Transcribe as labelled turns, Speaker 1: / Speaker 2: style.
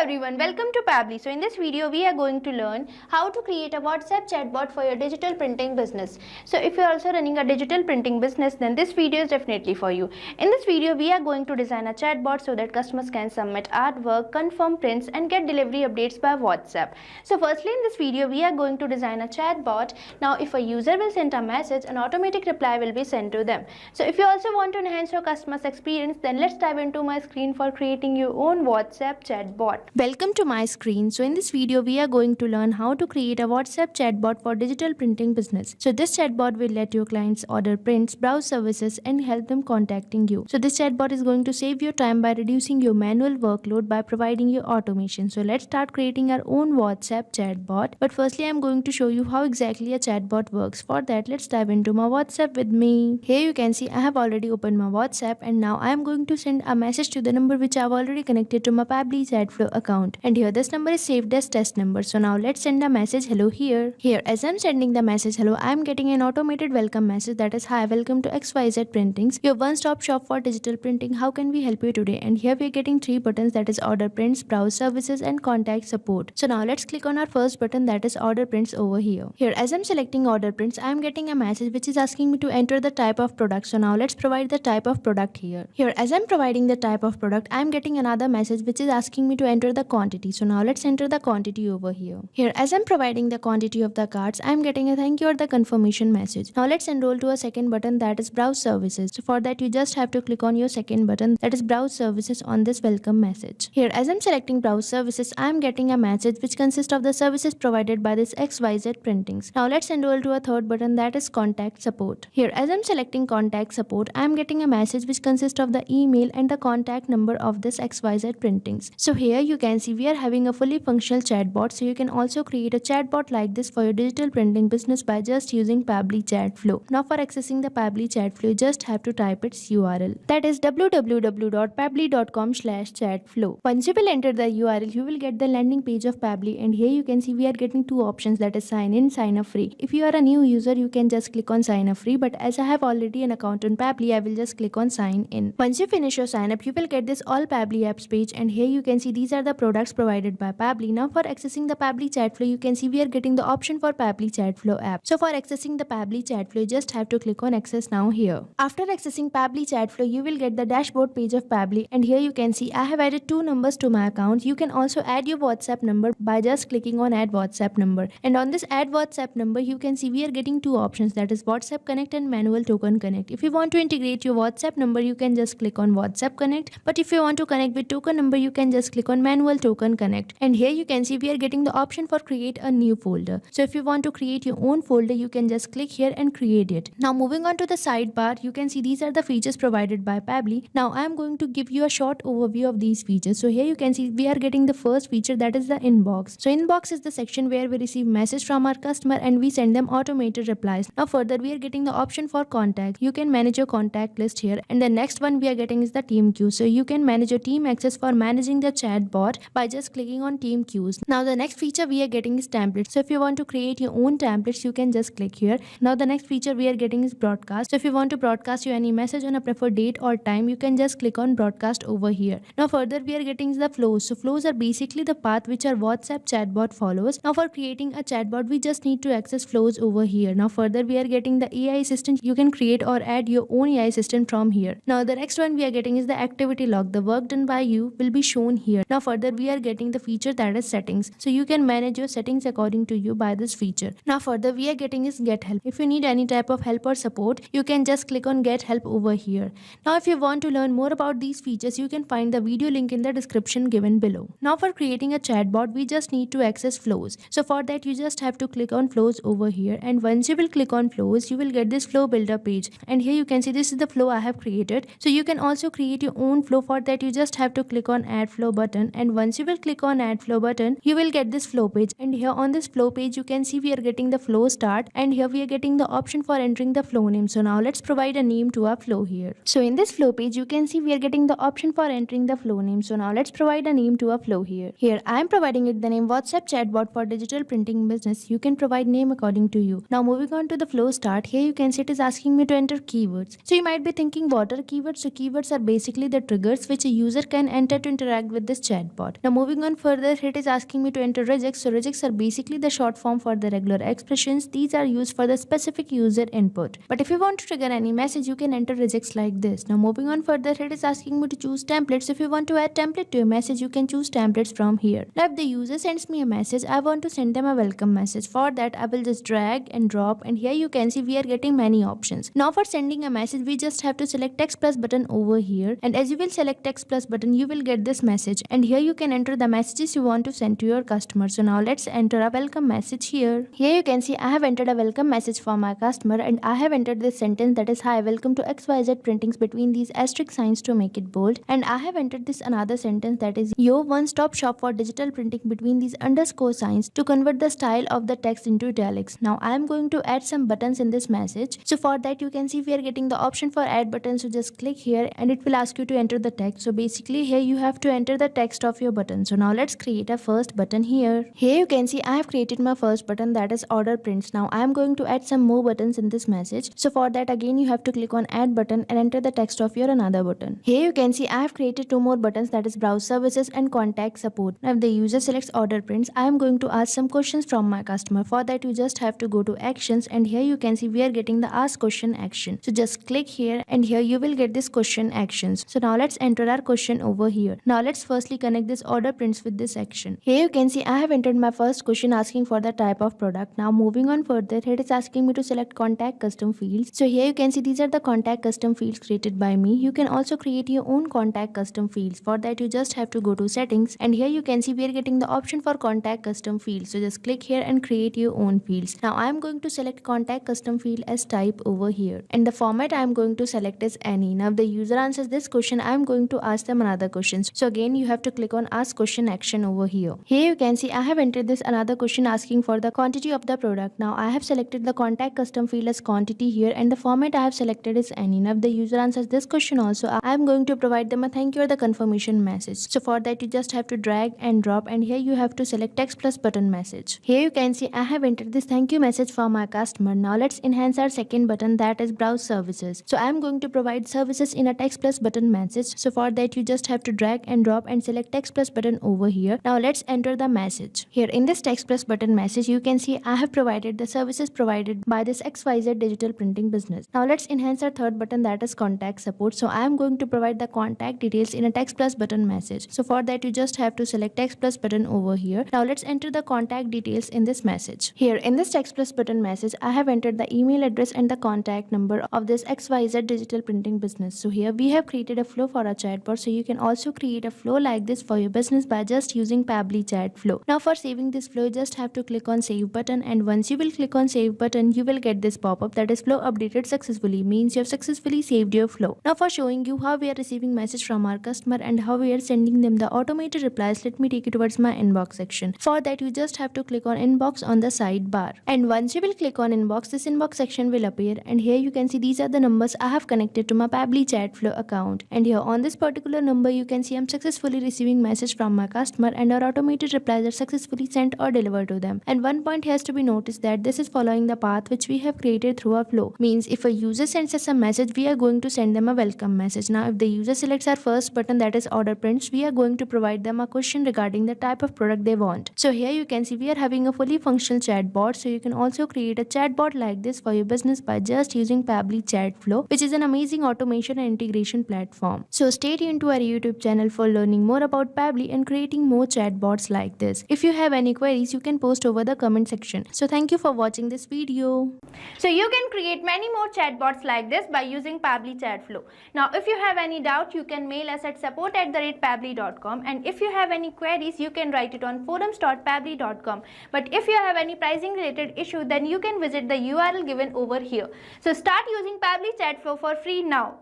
Speaker 1: everyone, welcome to Pabbly. So in this video we are going to learn how to create a WhatsApp chatbot for your digital printing business. So if you are also running a digital printing business, then this video is definitely for you. In this video we are going to design a chatbot so that customers can submit artwork, confirm prints and get delivery updates by WhatsApp. So firstly in this video we are going to design a chatbot. Now if a user will send a message, an automatic reply will be sent to them. So if you also want to enhance your customer's experience, then let's dive into my screen for creating your own WhatsApp chatbot. Welcome to my screen. So in this video we are going to learn how to create a WhatsApp chatbot for digital printing business. So this chatbot will let your clients order prints, browse services and help them contacting you. So this chatbot is going to save your time by reducing your manual workload by providing you automation. So let's start creating our own WhatsApp chatbot. But firstly I'm going to show you how exactly a chatbot works. For that let's dive into my WhatsApp with me. Here you can see I have already opened my WhatsApp and now I am going to send a message to the number which I have already connected to my Pabbly Chatflow account, and here this number is saved as test number. So now let's send a message hello here. Here as I'm sending the message hello, I am getting an automated welcome message that is hi, welcome to XYZ Printings, your one-stop shop for digital printing. How can we help you today? And here we are getting three buttons, that is order prints, browse services and contact support. So now let's click on our first button, that is order prints over here. Here as I'm selecting order prints, I am getting a message which is asking me to enter the type of product. So now let's provide the type of product here. Here as I'm providing the type of product, I am getting another message which is asking me to enter the quantity. So now let's enter the quantity over here. Here as I'm providing the quantity of the cards, I'm getting a thank you or the confirmation message. Now let's enroll to a second button, that is browse services. So for that you just have to click on your second button, that is browse services, on this welcome message. Here as I'm selecting browse services, I'm getting a message which consists of the services provided by this XYZ Printings. Now let's enroll to a third button, that is contact support. Here as I'm selecting contact support, I'm getting a message which consists of the email and the contact number of this XYZ Printings. So here you can see we are having a fully functional chatbot. So you can also create a chatbot like this for your digital printing business by just using Pabbly Chatflow. Now for accessing the Pabbly Chatflow, you just have to type its URL, that is www.pabbly.com/chatflow. Once you will enter the URL, you will get the landing page of Pabbly, and here you can see we are getting two options, that is sign in, sign up free. If you are a new user, you can just click on sign up free, but as I have already an account on Pabbly, I will just click on sign in. Once you finish your sign up, you will get this all Pabbly apps page, and here you can see these are the products provided by Pabbly. Now for accessing the Pabbly Chatflow, you can see we are getting the option for Pabbly Chatflow app. So for accessing the Pabbly Chatflow, you just have to click on access now here. After accessing Pabbly Chatflow, you will get the dashboard page of Pabbly, and here you can see I have added two numbers to my account. You can also add your WhatsApp number by just clicking on add WhatsApp number, and on this add WhatsApp number you can see we are getting two options, that is WhatsApp Connect and Manual Token Connect. If you want to integrate your WhatsApp number, you can just click on WhatsApp Connect, but if you want to connect with token number, you can just click on Manual Token Connect. And here you can see we are getting the option for create a new folder. So if you want to create your own folder, you can just click here and create it. Now moving on to the sidebar, you can see these are the features provided by Pabbly. Now I am going to give you a short overview of these features. So here you can see we are getting the first feature, that is the inbox. So inbox is the section where we receive message from our customer and we send them automated replies. Now further we are getting the option for contact. You can manage your contact list here, and the next one we are getting is the team queue. So you can manage your team access for managing the chatbot by just clicking on team queues. Now the next feature we are getting is templates. So if you want to create your own templates, you can just click here. Now the next feature we are getting is broadcast. So if you want to broadcast you any message on a preferred date or time, you can just click on broadcast over here. Now further we are getting the flows. So flows are basically the path which our WhatsApp chatbot follows. Now for creating a chatbot, we just need to access flows over here. Now further we are getting the AI assistant. You can create or add your own AI assistant from here. Now the next one we are getting is the activity log. The work done by you will be shown here. Now further we are getting the feature, that is settings. So you can manage your settings according to you by this feature. Now further we are getting is get help. If you need any type of help or support, you can just click on get help over here. Now if you want to learn more about these features, you can find the video link in the description given below. Now for creating a chatbot, we just need to access flows. So for that you just have to click on flows over here, and once you will click on flows, you will get this flow builder page, and here you can see this is the flow I have created. So you can also create your own flow. For that you just have to click on add flow button, and once you will click on add flow button, you will get this flow page, and here on this flow page you can see we are getting the flow start, and here we are getting the option for entering the flow name. So now let's provide a name to our flow here. So in this flow page you can see we are getting the option for entering the flow name. So now let's provide a name to our flow here. Here I am providing it the name WhatsApp chatbot for digital printing business. You can provide name according to you. Now moving on to the flow start, here you can see it is asking me to enter keywords. So you might be thinking what are keywords? So keywords are basically the triggers which a user can enter to interact with this chatbot. chatbot. Now moving on further, it is asking me to enter regex. So regex are basically the short form for the regular expressions. These are used for the specific user input. But if you want to trigger any message, you can enter regex like this. Now moving on further, it is asking me to choose templates. If you want to add template to a message, you can choose templates from here. Now if the user sends me a message, I want to send them a welcome message. For that, I will just drag and drop, and here you can see we are getting many options. Now for sending a message, we just have to select text plus button over here, and as you will select text plus button, you will get this message, and here you can enter the messages you want to send to your customer. So now let's enter a welcome message here. Here you can see I have entered a welcome message for my customer, and I have entered this sentence that is, hi, welcome to XYZ printings between these asterisk signs to make it bold, and I have entered this another sentence that is, yo, one-stop shop for digital printing between these underscore signs to convert the style of the text into italics. Now I am going to add some buttons in this message. So for that, you can see we are getting the option for add button. So just click here and it will ask you to enter the text. So basically here you have to enter the text of your button. So now let's create a first button here. Here you can see I have created my first button, that is order prints. Now I am going to add some more buttons in this message. So for that, again you have to click on add button and enter the text of your another button. Here you can see I have created two more buttons, that is browse services and contact support. Now if the user selects order prints, I am going to ask some questions from my customer. For that, you just have to go to actions, and here you can see we are getting the ask question action. So just click here and here you will get this question actions. So now let's enter our question over here. Now let's firstly connect this order prints with this action. Here you can see I have entered my first question asking for the type of product. Now moving on further, it is asking me to select contact custom fields. So here you can see these are the contact custom fields created by me. You can also create your own contact custom fields. For that, you just have to go to settings, and here you can see we are getting the option for contact custom fields. So just click here and create your own fields. Now I am going to select contact custom field as type over here, and the format I am going to select is any. Now if the user answers this question, I am going to ask them another question. So again you have to click on ask question action over here. Here you can see I have entered this another question asking for the quantity of the product. Now I have selected the contact custom field as quantity here, and the format I have selected is any. Now if the user answers this question also, I am going to provide them a thank you or the confirmation message. So for that, you just have to drag and drop, and here you have to select text plus button message. Here you can see I have entered this thank you message for my customer. Now let's enhance our second button, that is browse services. So I am going to provide services in a text plus button message. So for that, you just have to drag and drop and select text plus button over here. Now let's enter the message. Here in this text plus button message, you can see I have provided the services provided by this XYZ digital printing business. Now let's enhance our third button, that is contact support. So I am going to provide the contact details in a text plus button message. So for that, you just have to select text plus button over here. Now let's enter the contact details in this message. Here in this text plus button message, I have entered the email address and the contact number of this XYZ digital printing business. So here we have created a flow for a chatbot. So you can also create a flow like this for your business by just using Pabbly Chatflow. Now for saving this flow, you just have to click on save button, and once you will click on save button, you will get this pop-up that is flow updated successfully, means you have successfully saved your flow. Now for showing you how we are receiving message from our customer and how we are sending them the automated replies, let me take you towards my inbox section. For that, you just have to click on inbox on the sidebar, and once you will click on inbox, this inbox section will appear, and here you can see these are the numbers I have connected to my Pabbly Chatflow account, and here on this particular number you can see I'm successfully receiving message from my customer, and our automated replies are successfully sent or delivered to them. And one point has to be noticed that this is following the path which we have created through our flow, means if a user sends us a message, we are going to send them a welcome message. Now if the user selects our first button, that is order prints, we are going to provide them a question regarding the type of product they want. So here you can see we are having a fully functional chatbot. So you can also create a chatbot like this for your business by just using Pabbly Chatflow, which is an amazing automation and integration platform. So stay tuned to our YouTube channel for learning more about Pabbly and creating more chatbots like this. If you have any queries, you can post over the comment section. So thank you for watching this video.
Speaker 2: So you can create many more chatbots like this by using Pabbly Chatflow. Now if you have any doubt, you can mail us at support@pabbly.com, and if you have any queries, you can write it on forums.pabbly.com. But if you have any pricing related issue, then you can visit the URL given over here. So start using Pabbly Chatflow for free now.